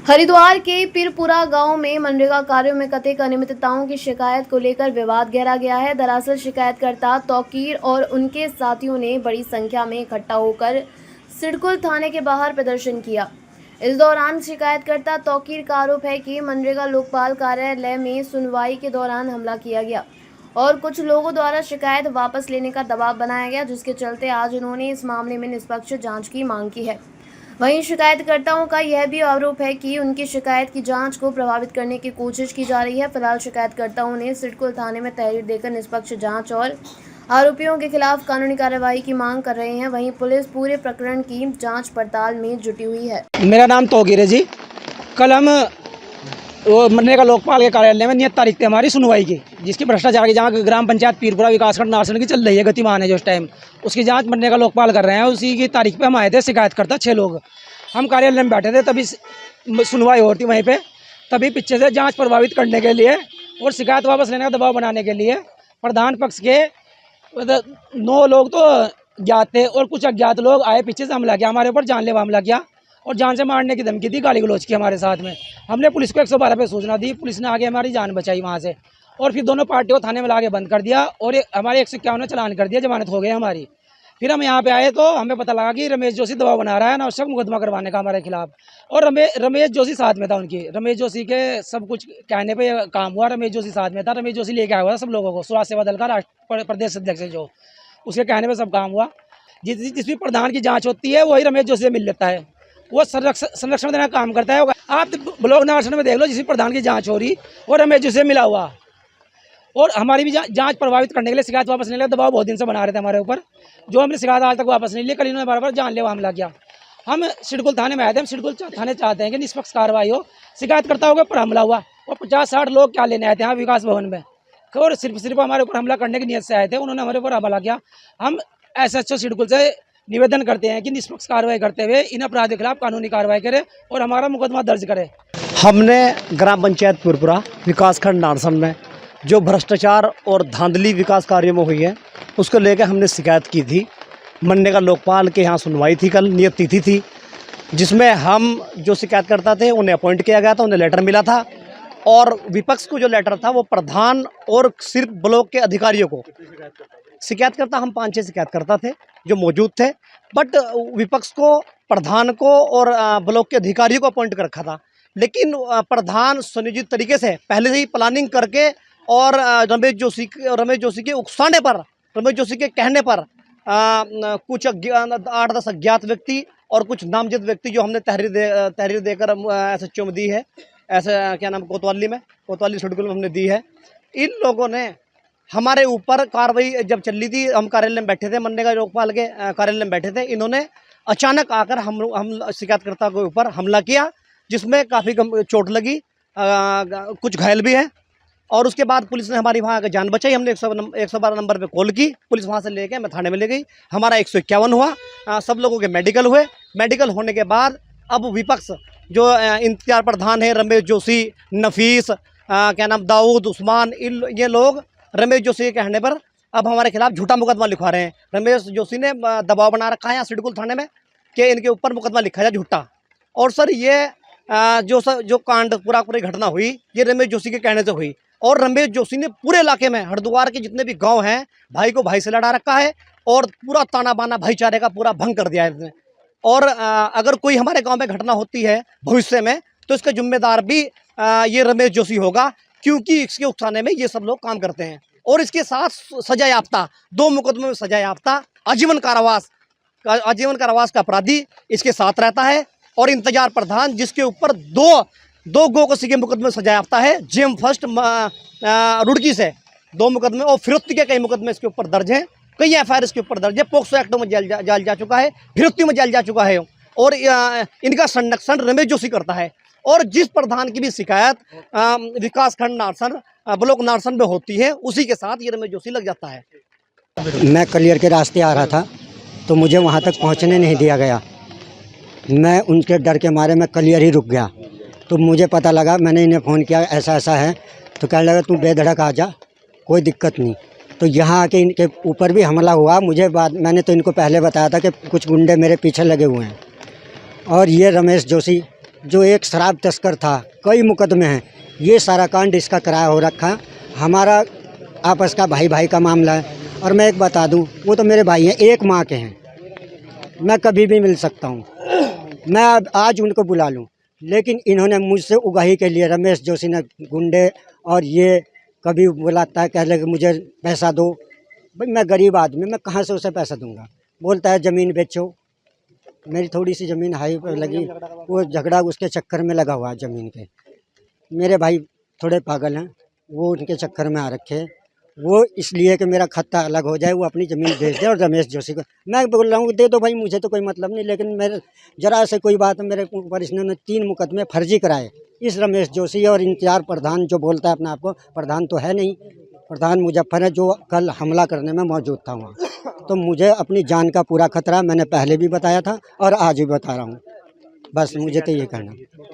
हरिद्वार के पीरपुरा गांव में मनरेगा कार्यों में कथित अनियमितताओं की शिकायत को लेकर विवाद गहरा गया है। दरअसल शिकायतकर्ता तौकीर और उनके साथियों ने बड़ी संख्या में इकट्ठा होकर सिडकुल थाने के बाहर प्रदर्शन किया। इस दौरान शिकायतकर्ता तौकीर का आरोप है कि मनरेगा लोकपाल कार्यालय में सुनवाई के दौरान हमला किया गया और कुछ लोगों द्वारा शिकायत वापस लेने का दबाव बनाया गया, जिसके चलते आज उन्होंने इस मामले में निष्पक्ष जांच की मांग की है। वहीं शिकायतकर्ताओं का यह भी आरोप है कि उनकी शिकायत की जांच को प्रभावित करने की कोशिश की जा रही है। फिलहाल शिकायतकर्ताओं ने सिडकुल थाने में तहरीर देकर निष्पक्ष जांच और आरोपियों के खिलाफ कानूनी कार्रवाई की मांग कर रहे हैं। वहीं पुलिस पूरे प्रकरण की जांच पड़ताल में जुटी हुई है। मेरा नाम तौकीर है जी। कल हम वो मनरेगा लोकपाल के कार्यालय में नियत तारीख थी हमारी सुनवाई की, जिसकी भ्रष्टाचार की जहाँ ग्राम पंचायत पीरपुरा विकासखंड नारसन की चल रही है, गतिमान है जो इस टाइम, उसकी जांच मनरेगा लोकपाल कर रहे हैं। उसी की तारीख पे हम आए थे शिकायतकर्ता 6 लोग। हम कार्यालय में बैठे थे, तभी सुनवाई हो रही थी वहीं पे। तभी पीछे से जांच प्रभावित करने के लिए और शिकायत वापस लेने का दबाव बनाने के लिए प्रधान पक्ष के 9 लोग तो ज्ञात थे और कुछ अज्ञात लोग आए, पीछे से हमला किया, हमारे ऊपर जानलेवा हमला किया और जान से मारने की धमकी दी, गाली गलौज की हमारे साथ में। हमने पुलिस को 112 पे सूचना दी, पुलिस ने आगे हमारी जान बचाई वहाँ से, और फिर दोनों पार्टियों को थाने में लाके बंद कर दिया और हमारे 151 में चालान कर दिया, जमानत हो गई हमारी। फिर हम यहाँ पे आए तो हमें पता लगा कि रमेश जोशी दबाव बना रहा है अनावश्यक मुकदमा करवाने का हमारे खिलाफ, और रमेश जोशी साथ में था उनकी। रमेश जोशी के सब कुछ कहने पे काम हुआ, रमेश जोशी साथ में था। रमेश जोशी लेके आया हुआ था सब लोगों को, स्वास्थ्य सेवा दल का प्रदेश अध्यक्ष है जो, उसके कहने पर सब काम हुआ। जिस भी प्रधान की जाँच होती है वही रमेश जोशी से मिल लेता है, वो संरक्षण देने का काम करता है। आप ब्लॉक नारसन में देख लो, जिस प्रधान की जांच हो रही और रमेश जी से मिला हुआ, और हमारी भी जांच प्रभावित करने के लिए शिकायत वापस नहीं लिया, दबाव बहुत दिन से बना रहे थे हमारे ऊपर, जो हमने शिकायत आज तक वापस नहीं ली। कल इन्होंने हमारे पर जानलेवा हमला किया। हम सिडकुल थाने में आए थे, हम सिडकुल थाने चाहते हैं कि निष्पक्ष कार्रवाई हो। शिकायतकर्ताओं के ऊपर हमला हुआ और 50-60 लोग क्या लेने आए थे यहाँ विकास भवन में, और सिर्फ हमारे ऊपर हमला करने की नीयत से आए थे। उन्होंने हमारे ऊपर हमला किया। हम SHO सिडकुल से निवेदन करते हैं कि निष्पक्ष कार्रवाई करते हुए इन अपराधियों के खिलाफ कानूनी कार्रवाई करे और हमारा मुकदमा दर्ज करे। हमने ग्राम पंचायत पीरपुरा विकासखंड नारसन में जो भ्रष्टाचार और धांधली विकास कार्यों में हुई है, उसको लेकर हमने शिकायत की थी। मनरेगा लोकपाल के यहाँ सुनवाई थी, कल नियत तिथि थी, जिसमें हम जो शिकायतकर्ता थे उन्हें अपॉइंट किया गया था, उन्हें लेटर मिला था, और विपक्ष को जो लेटर था वो प्रधान और सिर्फ ब्लॉक के अधिकारियों को। शिकायतकर्ता हम 5-6 शिकायतकर्ता थे जो मौजूद थे, बट विपक्ष को, प्रधान को और ब्लॉक के अधिकारियों को अपॉइंट कर रखा था। लेकिन प्रधान सुनियोजित तरीके से पहले से ही प्लानिंग करके और रमेश जोशी के उकसाने पर, रमेश जोशी के कहने पर कुछ 8-10 अज्ञात व्यक्ति और कुछ नामजद व्यक्ति जो हमने तहरीर देकर SHO में दी है, ऐसा क्या नाम, कोतवाली सिडकुल में हमने दी है। इन लोगों ने हमारे ऊपर कार्रवाई जब चल रही थी, हम कार्यालय में बैठे थे, मनरेगा लोकपाल के कार्यालय में बैठे थे, इन्होंने अचानक आकर हम शिकायतकर्ता के ऊपर हमला किया, जिसमें काफ़ी चोट लगी, कुछ घायल भी हैं। और उसके बाद पुलिस ने हमारी वहाँ आकर जान बचाई। हमने 112 नंबर पे कॉल की, पुलिस वहाँ से लेके मैं थाने में ले गई। हमारा 151 हुआ, सब लोगों के मेडिकल हुए। मेडिकल होने के बाद अब विपक्ष जो इंतजार प्रधान है, रमेश जोशी, नफीस, क्या नाम, दाऊद, उस्मान, ये लोग रमेश जोशी के कहने पर अब हमारे खिलाफ झूठा मुकदमा लिखवा रहे हैं। रमेश जोशी ने दबाव बना रखा है यहाँ सिडकुल थाने में कि इनके ऊपर मुकदमा लिखा जाए झूठा। और सर ये जो कांड पूरी घटना हुई, ये रमेश जोशी के कहने से हुई, और रमेश जोशी ने पूरे इलाके में, हरिद्वार के जितने भी गांव हैं, भाई को भाई से लड़ा रखा है और पूरा ताना बाना भाईचारे का पूरा भंग कर दिया है इसने। और अगर कोई हमारे गाँव में घटना होती है भविष्य में, तो इसका जिम्मेदार भी ये रमेश जोशी होगा, क्योंकि इसके उकसाने में ये सब लोग काम करते हैं। और इसके साथ सजा याफ्ता, 2 मुकदमों में सजा याफ्ता, आजीवन कारावास का अपराधी इसके साथ रहता है, और इंतजार प्रधान जिसके ऊपर दो गोकसी के मुकदमे में सजा याफ्ता है, जेम फर्स्ट रुड़की से 2 मुकदमे, और फिरौती के कई मुकदमे इसके ऊपर दर्ज हैं, कई FIR इसके ऊपर दर्ज है, पोक्सो एक्टों में जेल जा चुका है, फिरौती में जेल जा चुका है, और इनका संरक्षण रमेश जोशी करता है। और जिस प्रधान की भी शिकायत विकासखंड नारसन, ब्लॉक नारसन में होती है, उसी के साथ ये रमेश जोशी लग जाता है। मैं कलियर के रास्ते आ रहा था तो मुझे वहाँ तक पहुँचने नहीं दिया गया। मैं उनके डर के मारे मैं कलियर ही रुक गया। तो मुझे पता लगा, मैंने इन्हें फ़ोन किया, ऐसा है, तो कहने लगा तू बेधड़क आ जा, कोई दिक्कत नहीं। तो यहाँ आके इनके ऊपर भी हमला हुआ। मैंने तो इनको पहले बताया था कि कुछ गुंडे मेरे पीछे लगे हुए हैं, और ये रमेश जोशी जो एक शराब तस्कर था, कई मुकदमे हैं, ये सारा कांड इसका कराया हो रखा। हमारा आपस का भाई भाई का मामला है। और मैं एक बता दूं, वो तो मेरे भाई हैं, एक माँ के हैं, मैं कभी भी मिल सकता हूँ, मैं आज उनको बुला लूँ, लेकिन इन्होंने मुझसे उगाही के लिए, रमेश जोशी ने, गुंडे और ये कभी बुलाता है, कह लगे मुझे पैसा दो। भाई मैं गरीब आदमी, मैं कहाँ से उसे पैसा दूंगा। बोलता है ज़मीन बेचो, मेरी थोड़ी सी ज़मीन हाई पर लगी, वो झगड़ा उसके चक्कर में लगा हुआ है ज़मीन के। मेरे भाई थोड़े पागल हैं, वो उनके चक्कर में आ रखे हैं। वो इसलिए कि मेरा खत्ता अलग हो जाए, वो अपनी ज़मीन बेच दे। और रमेश जोशी को मैं बोल रहा हूँ दे दो भाई, मुझे तो कोई मतलब नहीं, लेकिन मेरे जरा से कोई बात मेरे ऊपर इन्होंने 3 मुकदमे फर्जी कराए, इस रमेश जोशी और इंतजार प्रधान जो बोलता है अपने आप को, प्रधान तो है नहीं, प्रधान मुजफ्फर है जो कल हमला करने में मौजूद था वहाँ। तो मुझे अपनी जान का पूरा खतरा, मैंने पहले भी बताया था और आज भी बता रहा हूँ। बस मुझे तो ये कहना है।